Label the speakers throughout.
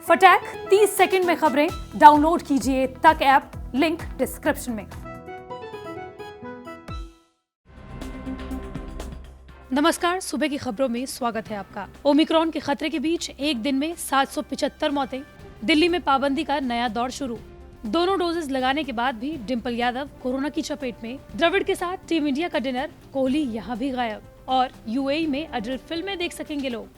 Speaker 1: फटाक 30 सेकंड में खबरें डाउनलोड कीजिए तक ऐप, लिंक डिस्क्रिप्शन में। नमस्कार, सुबह की खबरों में स्वागत है आपका। ओमिक्रॉन के खतरे के बीच एक दिन में 775 मौतें। दिल्ली में पाबंदी का नया दौर शुरू। दोनों डोजेस लगाने के बाद भी डिंपल यादव कोरोना की चपेट में। द्रविड़ के साथ टीम इंडिया का डिनर, कोहली यहाँ भी गायब। और यूएई में अडल्ट फिल्में देख सकेंगे लोग।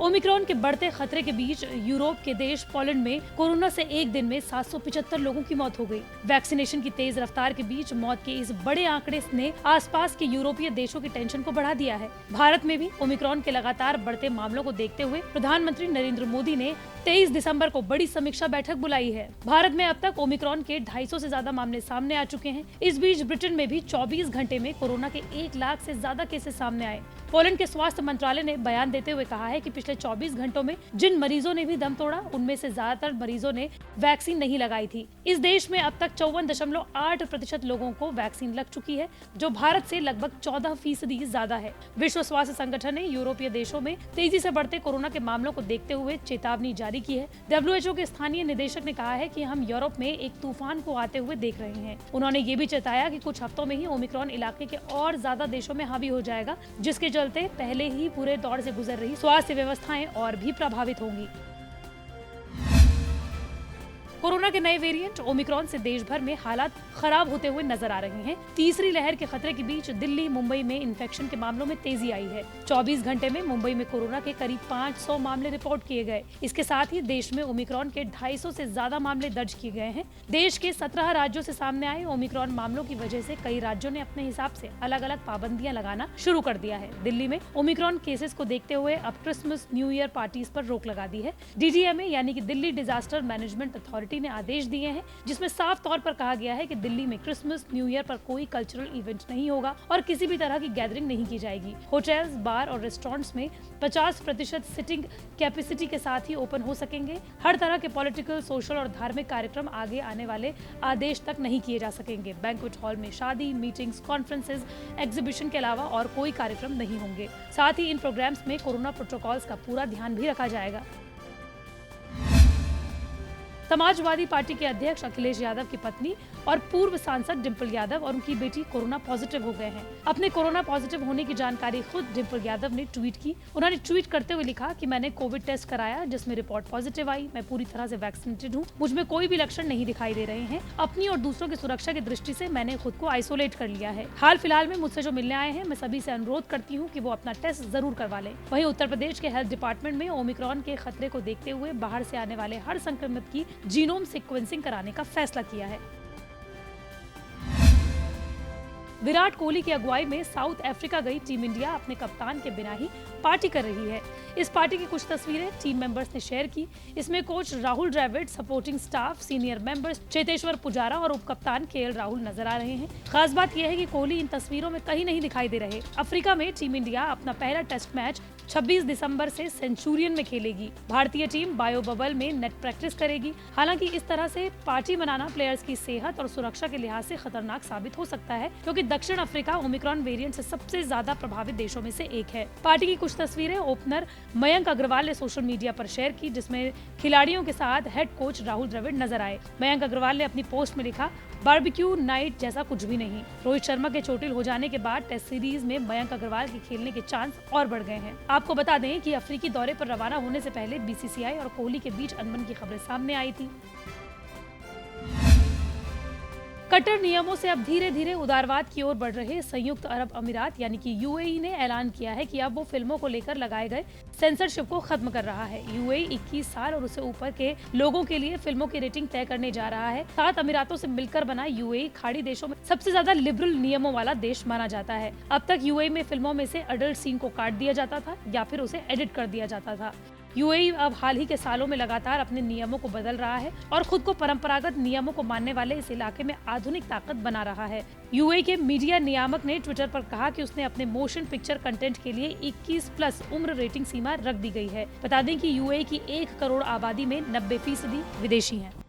Speaker 1: ओमिक्रॉन के बढ़ते खतरे के बीच यूरोप के देश पोलैंड में कोरोना से एक दिन में 775 लोगों की मौत हो गई। वैक्सीनेशन की तेज रफ्तार के बीच मौत के इस बड़े आंकड़े ने आसपास के यूरोपीय देशों की टेंशन को बढ़ा दिया है। भारत में भी ओमिक्रॉन के लगातार बढ़ते मामलों को देखते हुए प्रधानमंत्री नरेंद्र मोदी ने 23 दिसंबर को बड़ी समीक्षा बैठक बुलाई है। भारत में अब तक ओमिक्रॉन के 250 से ज्यादा मामले सामने आ चुके हैं। इस बीच ब्रिटेन में भी 24 घंटे में कोरोना के 1 लाख से ज्यादा केसेस सामने आए। पोलैंड के स्वास्थ्य मंत्रालय ने बयान देते हुए कहा है कि पिछले 24 घंटों में जिन मरीजों ने भी दम तोड़ा, उनमें से ज्यादातर मरीजों ने वैक्सीन नहीं लगाई थी। इस देश में अब तक 54.8% लोगों को वैक्सीन लग चुकी है, जो भारत से लगभग 14% ज्यादा है। विश्व स्वास्थ्य संगठन ने यूरोपीय देशों में तेजी से बढ़ते कोरोना के मामलों को देखते हुए चेतावनी जारी की है। WHO के स्थानीय निदेशक ने कहा है कि हम यूरोप में एक तूफान को आते हुए देख रहे हैं। उन्होंने ये भी चेताया कि कुछ हफ्तों में ही ओमिक्रॉन इलाके के और ज्यादा देशों में हावी हो जाएगा, जिसके चलते पहले ही पूरे दौर से गुजर रही स्वास्थ्य व्यवस्थाएं और भी प्रभावित होंगी। कोरोना के नए वेरिएंट ओमिक्रॉन से देश भर में हालात खराब होते हुए नजर आ रहे हैं। तीसरी लहर के खतरे के बीच दिल्ली, मुंबई में इन्फेक्शन के मामलों में तेजी आई है। 24 घंटे में मुंबई में कोरोना के करीब 500 मामले रिपोर्ट किए गए। इसके साथ ही देश में ओमिक्रॉन के 250 से ज्यादा मामले दर्ज किए गए हैं। देश के 17 राज्यों से सामने आए ओमिक्रॉन मामलों की वजह से कई राज्यों ने अपने हिसाब से अलग अलग पाबंदियां लगाना शुरू कर दिया है। दिल्ली में ओमिक्रॉन केसेस को देखते हुए अब क्रिसमस, न्यू ईयर पार्टीज पर रोक लगा दी है। DDMA यानी कि दिल्ली डिजास्टर मैनेजमेंट अथॉरिटी ने आदेश दिए हैं, जिसमें साफ तौर पर कहा गया है कि दिल्ली में क्रिसमस, न्यू ईयर पर कोई कल्चरल इवेंट नहीं होगा और किसी भी तरह की गैदरिंग नहीं की जाएगी। होटल्स, बार और रेस्टोरेंट्स में 50% सिटिंग कैपेसिटी के साथ ही ओपन हो सकेंगे। हर तरह के पॉलिटिकल, सोशल और धार्मिक कार्यक्रम आगे आने वाले आदेश तक नहीं किए जा सकेंगे। बैंक्वेट हॉल में शादी, मीटिंग्स, कॉन्फ्रेंसेज, एग्जीबिशन के अलावा और कोई कार्यक्रम नहीं होंगे। साथ ही इन प्रोग्राम्स में कोरोना प्रोटोकॉल्स का पूरा ध्यान भी रखा जाएगा। समाजवादी पार्टी के अध्यक्ष अखिलेश यादव की पत्नी और पूर्व सांसद डिंपल यादव और उनकी बेटी कोरोना पॉजिटिव हो गए हैं। अपने कोरोना पॉजिटिव होने की जानकारी खुद डिंपल यादव ने ट्वीट की। उन्होंने ट्वीट करते हुए लिखा कि मैंने कोविड टेस्ट कराया, जिसमें रिपोर्ट पॉजिटिव आई। मैं पूरी तरह से वैक्सीनेटेड हूँ, मुझ में कोई भी लक्षण नहीं दिखाई दे रहे हैं। अपनी और दूसरों की सुरक्षा की दृष्टि से मैंने खुद को आइसोलेट कर लिया है। हाल फिलहाल में मुझसे जो मिलने आए हैं, मैं सभी से अनुरोध करती हूँ कि वो अपना टेस्ट जरूर करवा लें। वहीं उत्तर प्रदेश के हेल्थ डिपार्टमेंट में ओमिक्रॉन के खतरे को देखते हुए बाहर से आने वाले हर संक्रमित की जीनोम सीक्वेंसिंग कराने का फैसला किया है। विराट कोहली की अगुवाई में साउथ अफ्रीका गई टीम इंडिया अपने कप्तान के बिना ही पार्टी कर रही है। इस पार्टी की कुछ तस्वीरें टीम मेंबर्स ने शेयर की। इसमें coach Rahul Dravid, supporting staff, senior members Cheteshwar Pujara और उपकप्तान KL राहुल नजर आ रहे हैं। खास बात यह है कि कोहली इन तस्वीरों में कहीं नहीं दिखाई दे रहे। अफ्रीका में टीम इंडिया अपना पहला टेस्ट मैच 26 दिसंबर से सेंचुरियन में खेलेगी। भारतीय टीम बायो बबल में नेट प्रैक्टिस करेगी। हालांकि इस तरह से पार्टी मनाना प्लेयर्स की सेहत और सुरक्षा के लिहाज से खतरनाक साबित हो सकता है, क्योंकि दक्षिण अफ्रीका ओमिक्रॉन वेरिएंट से सबसे ज्यादा प्रभावित देशों में से एक है। पार्टी की कुछ तस्वीरें ओपनर मयंक अग्रवाल ने सोशल मीडिया पर शेयर की, जिसमें खिलाड़ियों के साथ हेड कोच राहुल द्रविड़ नजर आए। मयंक अग्रवाल ने अपनी पोस्ट में लिखा, बारबेक्यू नाइट जैसा कुछ भी नहीं। रोहित शर्मा के चोटिल हो जाने के बाद टेस्ट सीरीज में मयंक अग्रवाल के खेलने के चांस और बढ़ गए हैं। आपको बता दें कि अफ्रीकी दौरे पर रवाना होने से पहले BCCI और कोहली के बीच अनबन की खबरें सामने आई थी। कट्टर नियमों से अब धीरे धीरे उदारवाद की ओर बढ़ रहे संयुक्त अरब अमीरात यानी कि UAE ने ऐलान किया है कि अब वो फिल्मों को लेकर लगाए गए सेंसरशिप को खत्म कर रहा है। UAE 21 साल और उससे ऊपर के लोगों के लिए फिल्मों की रेटिंग तय करने जा रहा है। 7 अमीरातों से मिलकर बना UAE खाड़ी देशों में सबसे ज्यादा लिबरल नियमों वाला देश माना जाता है। अब तक UAE में फिल्मों में से अडल्ट सीन को काट दिया जाता था या फिर उसे एडिट कर दिया जाता था। UAE अब हाल ही के सालों में लगातार अपने नियमों को बदल रहा है और खुद को परंपरागत नियमों को मानने वाले इस इलाके में आधुनिक ताकत बना रहा है। UAE के मीडिया नियामक ने ट्विटर पर कहा कि उसने अपने मोशन पिक्चर कंटेंट के लिए 21+ उम्र रेटिंग सीमा रख दी गई है। बता दें कि UAE की 1 करोड़ आबादी में 90% विदेशी हैं।